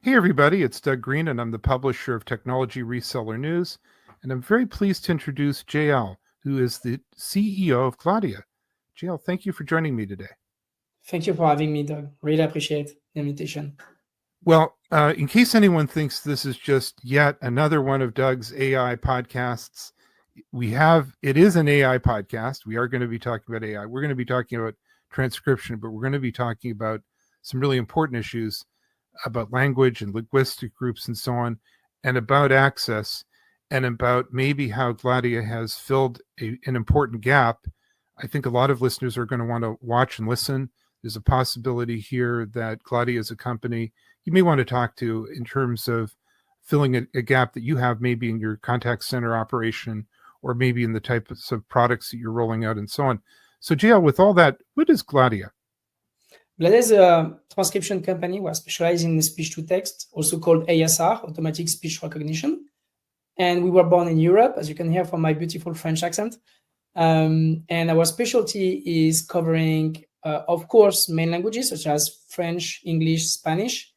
Hey, everybody, it's Doug Green, and I'm the publisher of Technology Reseller News. And I'm very pleased to introduce JL, who is the CEO of Gladia. JL, thank you for joining me today. Thank you for having me, Doug. Really appreciate the invitation. Well, in case anyone thinks this is just yet another one of Doug's AI podcasts, it is an AI podcast. We are going to be talking about AI. We're going to be talking about transcription, but we're going to be talking about some really important issues about language and linguistic groups and so on, and about access, and about maybe how Gladia has filled an important gap. I think a lot of listeners are going to want to watch and listen. There's a possibility here that Gladia is a company you may want to talk to in terms of filling a gap that you have maybe in your contact center operation, or maybe in the types of products that you're rolling out and so on. So JL, with all that, what is Gladia? Gladia is a transcription company. We're specialized in speech-to-text, also called ASR, automatic speech recognition. And we were born in Europe, as you can hear from my beautiful French accent. And our specialty is covering, of course, main languages such as French, English, Spanish,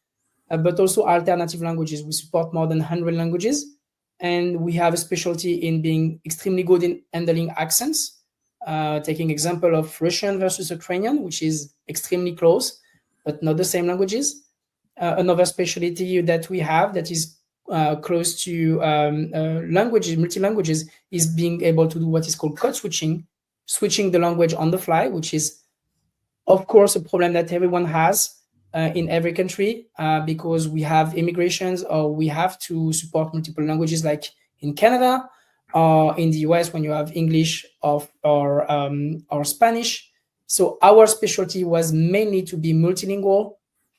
but also alternative languages. We support more than 100 languages. And we have a specialty in being extremely good in handling accents. Taking example of Russian versus Ukrainian, which is extremely close, but not the same languages. Another specialty that we have that is close to languages, multi-languages, is being able to do what is called code switching the language on the fly, which is, of course, a problem that everyone has in every country because we have immigrations, or we have to support multiple languages, like in Canada, or in the US when you have English or Spanish. So our specialty was mainly to be multilingual,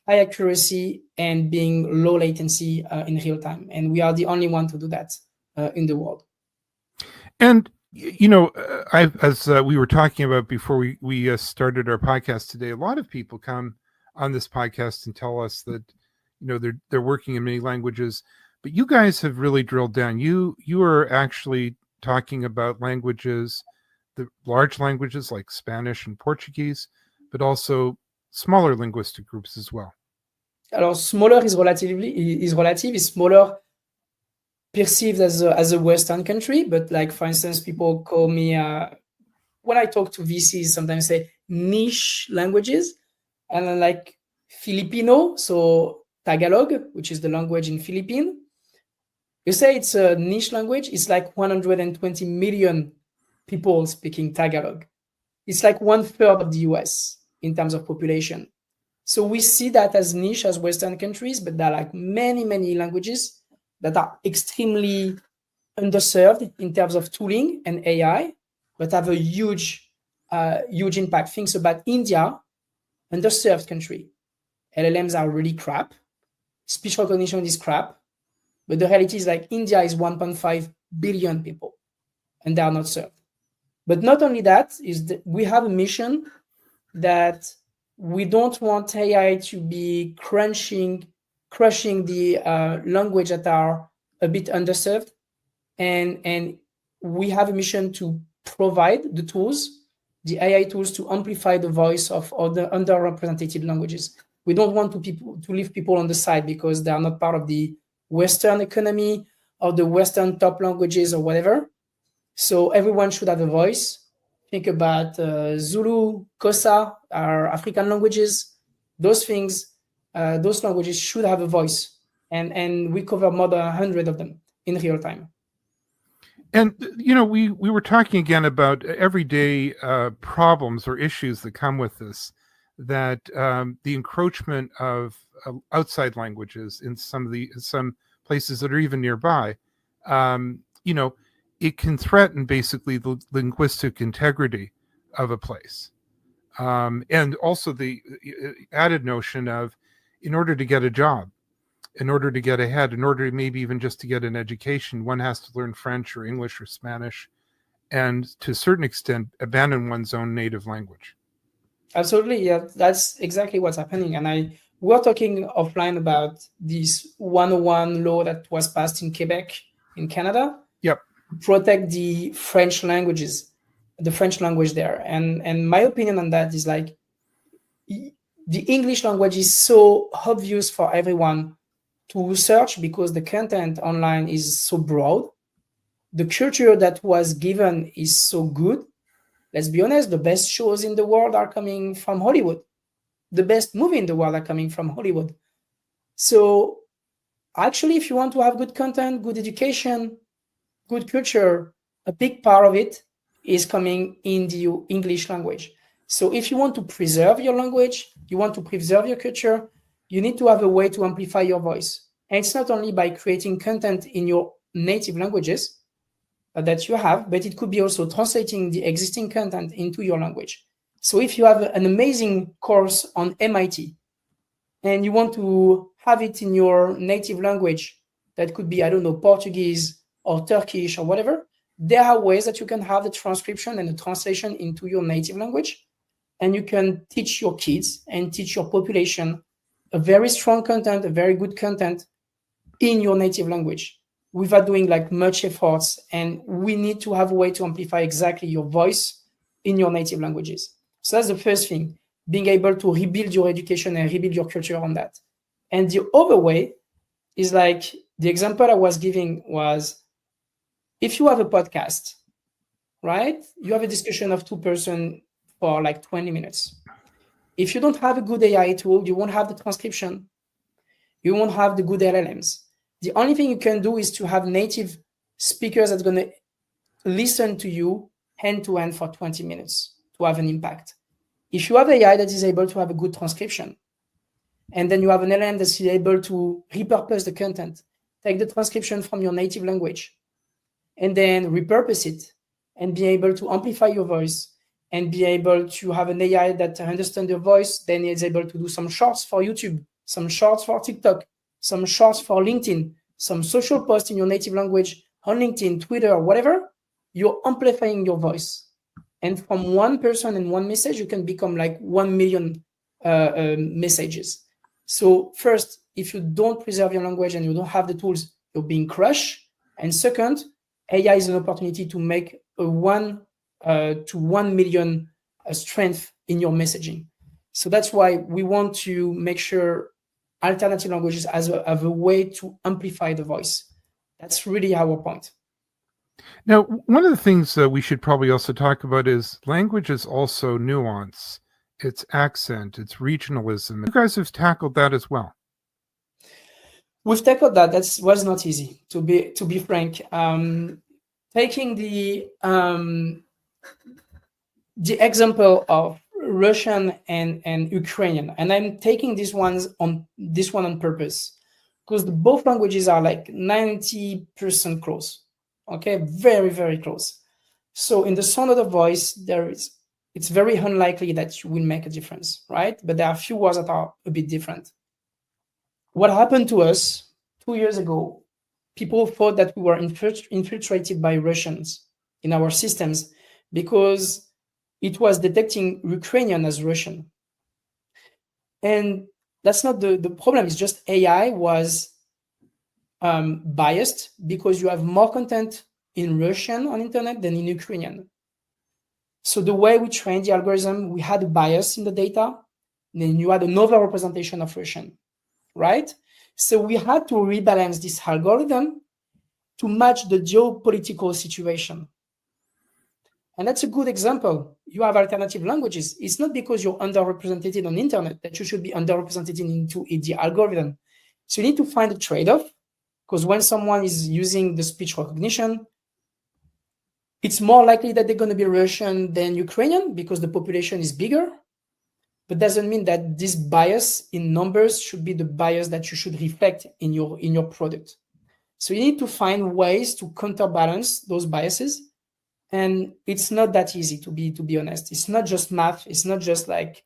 high accuracy, and being low latency in real time. And we are the only one to do that in the world. And, you know, as we were talking about before we started our podcast today, a lot of people come on this podcast and tell us that, you know, they're working in many languages. But you guys have really drilled down. You are actually talking about languages, the large languages like Spanish and Portuguese, but also smaller linguistic groups as well. Alors, smaller is relative. Is smaller perceived as a Western country, but like, for instance, people call me when I talk to VCs, sometimes say niche languages, and then like Filipino, so Tagalog, which is the language in Philippines. You say it's a niche language, it's like 120 million people speaking Tagalog. It's like 1/3 of the US in terms of population. So we see that as niche as Western countries, but there are like many, many languages that are extremely underserved in terms of tooling and AI, but have a huge impact. Think about India, underserved country. LLMs are really crap. Speech recognition is crap. But the reality is, like, India is 1.5 billion people, and they are not served. But not only that, is that we have a mission that we don't want AI to be crushing the language that are a bit underserved. And we have a mission to provide the tools, the AI tools, to amplify the voice of other underrepresented languages. We don't want to leave people on the side because they are not part of the Western economy or the Western top languages or whatever. So everyone should have a voice. Think about Zulu, Xhosa, our African languages. Those things, those languages should have a voice. And we cover more than 100 of them in real time. And, you know, we were talking again about everyday problems or issues that come with this, that the encroachment of outside languages in some places that are even nearby, you know, it can threaten basically the linguistic integrity of a place. And also the added notion of, in order to get a job, in order to get ahead, in order maybe even just to get an education, one has to learn French or English or Spanish, and to a certain extent abandon one's own native language. Absolutely, yeah, that's exactly what's happening. And we were talking offline about this 101 law that was passed in Quebec, in Canada. Yep. Protect the French languages, the French language there. And my opinion on that is, like, the English language is so obvious for everyone to search because the content online is so broad. The culture that was given is so good. Let's be honest, the best shows in the world are coming from Hollywood. The best movie in the world are coming from Hollywood. So actually, if you want to have good content, good education, good culture, a big part of it is coming in the English language. So if you want to preserve your language, you want to preserve your culture, you need to have a way to amplify your voice. And it's not only by creating content in your native languages that you have, but it could be also translating the existing content into your language. So if you have an amazing course on MIT and you want to have it in your native language, that could be, I don't know, Portuguese or Turkish or whatever, there are ways that you can have the transcription and the translation into your native language. And you can teach your kids and teach your population a very strong content, a very good content in your native language without doing like much efforts. And we need to have a way to amplify exactly your voice in your native languages. So that's the first thing, being able to rebuild your education and rebuild your culture on that. And the other way is like the example I was giving was, if you have a podcast, right? You have a discussion of 2 persons for like 20 minutes. If you don't have a good AI tool, you won't have the transcription. You won't have the good LLMs. The only thing you can do is to have native speakers that's going to listen to you hand to hand for 20 minutes to have an impact. If you have AI that is able to have a good transcription, and then you have an LLM that's able to repurpose the content, take the transcription from your native language, and then repurpose it and be able to amplify your voice and be able to have an AI that understands your voice, then it's able to do some shorts for YouTube, some shorts for TikTok, some shorts for LinkedIn, some social posts in your native language on LinkedIn, Twitter, or whatever, you're amplifying your voice. And from one person and one message, you can become like 1 million messages. So first, if you don't preserve your language and you don't have the tools, you're being crushed. And second, AI is an opportunity to make a 1 to 1 million strength in your messaging. So that's why we want to make sure alternative languages have a way to amplify the voice. That's really our point. Now, one of the things that we should probably also talk about is language is also nuance, its accent, its regionalism. You guys have tackled that as well. We've tackled that. That was not easy, to be frank. Taking the example of Russian and Ukrainian, and I'm taking this one on purpose because both languages are like 90% close. Okay, very, very close. So in the sound of the voice, it's very unlikely that you will make a difference, right? But there are a few words that are a bit different. What happened to us 2 years ago, people thought that we were infiltrated by Russians in our systems because it was detecting Ukrainian as Russian. And that's not the problem. It's just AI was biased because you have more content in Russian on internet than in Ukrainian. So the way we trained the algorithm, we had a bias in the data, and then you had an overrepresentation of Russian, right? So we had to rebalance this algorithm to match the geopolitical situation. And that's a good example. You have alternative languages. It's not because you're underrepresented on internet that you should be underrepresented into the algorithm. So you need to find a trade-off, because when someone is using the speech recognition, it's more likely that they're going to be Russian than Ukrainian because the population is bigger. But doesn't mean that this bias in numbers should be the bias that you should reflect in your product. So you need to find ways to counterbalance those biases. And it's not that easy, to be honest. It's not just math. It's not just like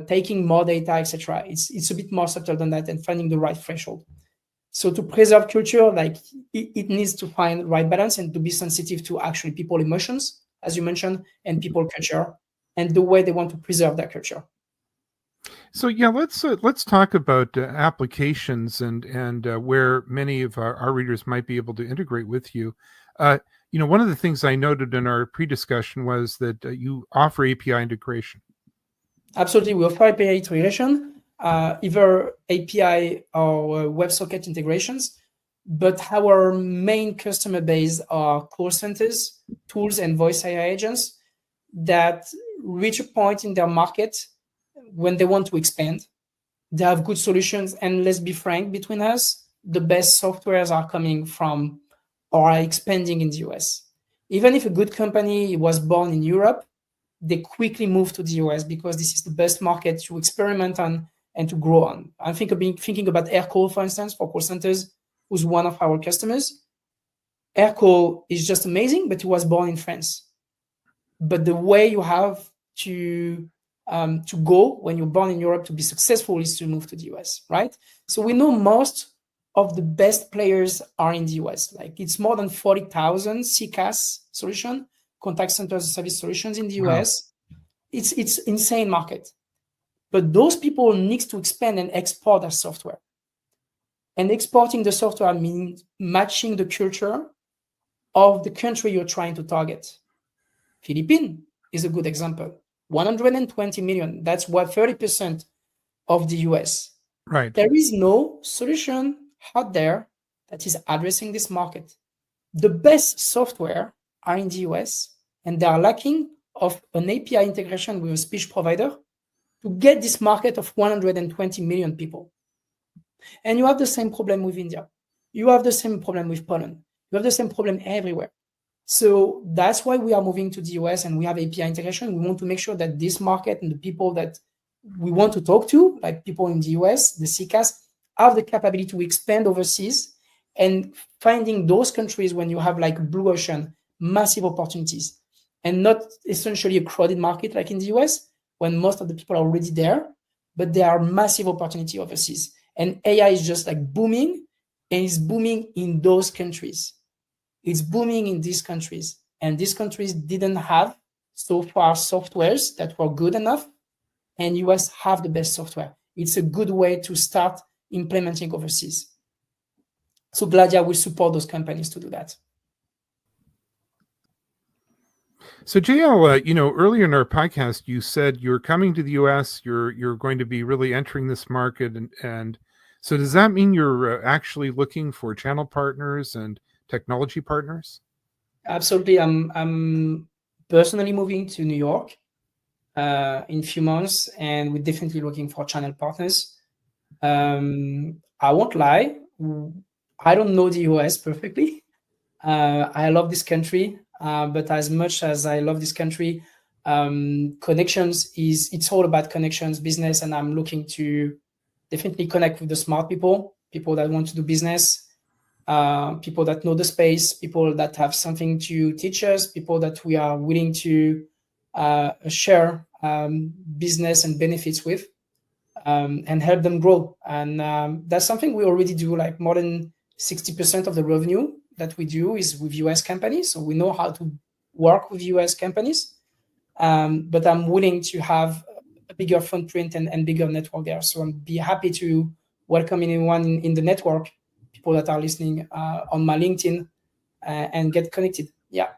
taking more data, etc. It's a bit more subtle than that and finding the right threshold. So to preserve culture, like it needs to find the right balance and to be sensitive to actually people emotions, as you mentioned, and people culture and the way they want to preserve their culture. So yeah, let's talk about applications and where many of our readers might be able to integrate with you. One of the things I noted in our pre-discussion was that you offer API integration. Absolutely, we offer API integration. either API or WebSocket integrations, but our main customer base are call centers, tools, and voice AI agents that reach a point in their market when they want to expand. They have good solutions, and let's be frank between us, the best softwares are coming from or are expanding in the US. Even if a good company was born in Europe, they quickly move to the US because this is the best market to experiment on and to grow on. I'm thinking about Aircall, for instance, for call centers, who's one of our customers. Aircall is just amazing, but it was born in France. But the way you have to go when you're born in Europe to be successful is to move to the US, right? So we know most of the best players are in the US. Like it's more than 40,000 CCaaS solution, contact center as a service solutions in the US. It's insane market. But those people need to expand and export their software. And exporting the software means matching the culture of the country you're trying to target. Philippines is a good example. 120 million, that's what 30% of the US. Right. There is no solution out there that is addressing this market. The best software are in the US, and they are lacking of an API integration with a speech provider to get this market of 120 million people. And you have the same problem with India. You have the same problem with Poland. You have the same problem everywhere. So that's why we are moving to the US and we have API integration. We want to make sure that this market and the people that we want to talk to, like people in the US, the CCaaS, have the capability to expand overseas, and finding those countries when you have like blue ocean, massive opportunities, and not essentially a crowded market like in the US, when most of the people are already there, but there are massive opportunity overseas. And AI is just like booming, and it's booming in those countries. It's booming in these countries, and these countries didn't have so far softwares that were good enough, and US have the best software. It's a good way to start implementing overseas. So Gladia will support those companies to do that. So JL, earlier in our podcast, you said you're coming to the US. You're going to be really entering this market, and so does that mean you're actually looking for channel partners and technology partners? Absolutely. I'm personally moving to New York in a few months, and we're definitely looking for channel partners. I won't lie, I don't know the US perfectly. I love this country, but as much as I love this country, connections it's all about connections, business, and I'm looking to definitely connect with the smart people that want to do business, people that know the space, people that have something to teach us, people that we are willing to share business and benefits with, and help them grow. And that's something we already do. Like more than 60% of the revenue that we do is with US companies. So we know how to work with US companies, but I'm willing to have a bigger footprint and bigger network there. So I'd be happy to welcome anyone in the network, people that are listening on my LinkedIn, and get connected. Yeah.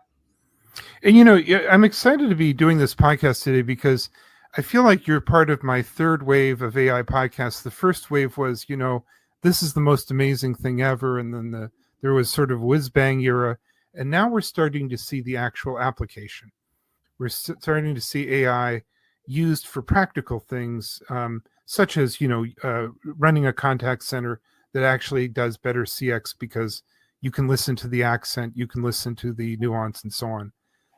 And I'm excited to be doing this podcast today because I feel like you're part of my third wave of AI podcasts. The first wave was, this is the most amazing thing ever, and then there was sort of whiz bang era, and now we're starting to see the actual application. We're starting to see AI used for practical things, such as running a contact center that actually does better CX because you can listen to the accent, you can listen to the nuance, and so on.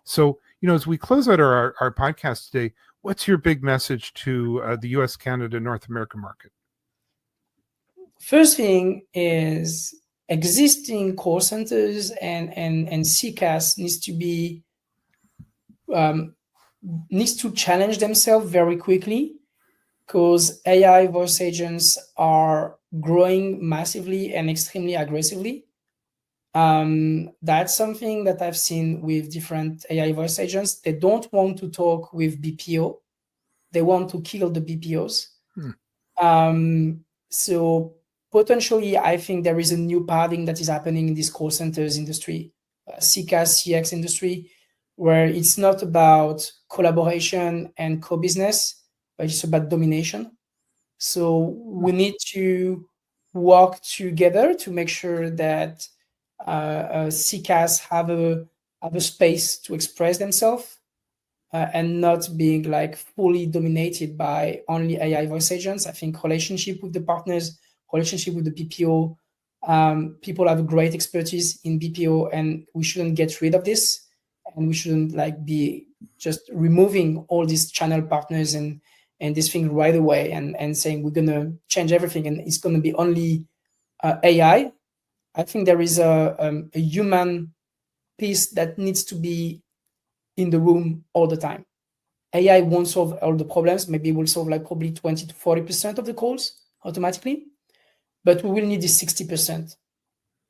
So, as we close out our podcast today, what's your big message to the US, Canada, North American market? First thing is existing call centers and CCaaS needs to challenge themselves very quickly, because AI voice agents are growing massively and extremely aggressively. That's something that I've seen with different AI voice agents. They don't want to talk with BPO. They want to kill the BPOs. So potentially, I think there is a new paradigm that is happening in this call centers industry, CCaaS, CX industry, where it's not about collaboration and co-business, but it's about domination. So we need to work together to make sure that CCAS have a space to express themselves and not being like fully dominated by only AI voice agents. I think relationship with the partners, relationship with the BPO, people have a great expertise in BPO, and we shouldn't get rid of this, and we shouldn't like be just removing all these channel partners and this thing right away and saying we're gonna change everything and it's gonna be only AI. I think there is a human piece that needs to be in the room all the time. AI won't solve all the problems. Maybe it will solve like probably 20 to 40% of the calls automatically, but we will need this 60%.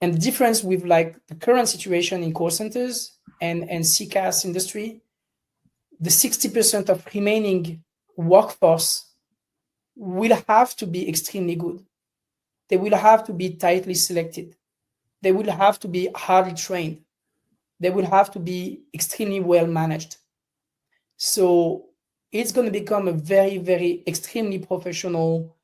And the difference with like the current situation in call centers and CCAS industry, the 60% of remaining workforce will have to be extremely good. They will have to be tightly selected. They will have to be hardly trained. They will have to be extremely well managed. So it's going to become a very, very extremely professional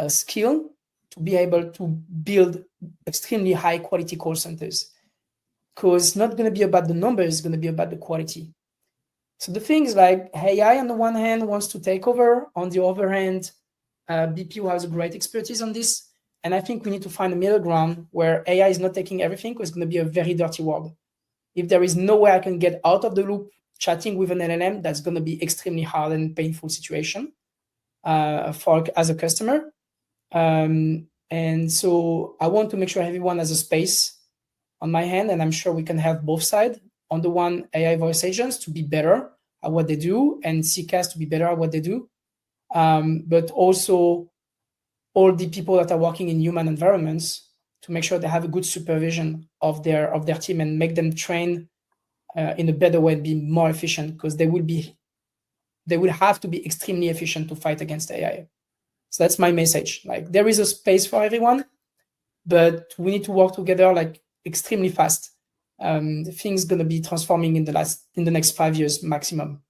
skill to be able to build extremely high quality call centers, because it's not going to be about the numbers, it's going to be about the quality. So the thing is like AI on the one hand wants to take over, on the other hand, BPO has a great expertise on this. And I think we need to find a middle ground where AI is not taking everything, because it's going to be a very dirty world. If there is no way I can get out of the loop chatting with an LLM, that's going to be extremely hard and painful situation as a customer. And so I want to make sure everyone has a space on my hand, and I'm sure we can have both sides. On the one, AI voice agents to be better at what they do, and CCAS to be better at what they do. But also all the people that are working in human environments to make sure they have a good supervision of their team and make them train in a better way and be more efficient, because they will have to be extremely efficient to fight against AI. So that's my message. Like there is a space for everyone, but we need to work together like extremely fast. Things going to be transforming in the next 5 years maximum.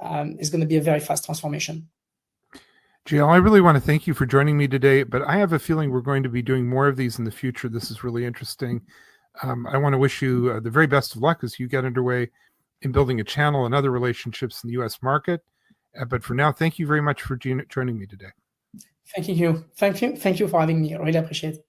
It's going to be a very fast transformation. JL, I really want to thank you for joining me today, but I have a feeling we're going to be doing more of these in the future. This is really interesting. I want to wish you the very best of luck as you get underway in building a channel and other relationships in the U.S. market. But for now, thank you very much for joining me today. Thank you. Thank you for having me. I really appreciate it.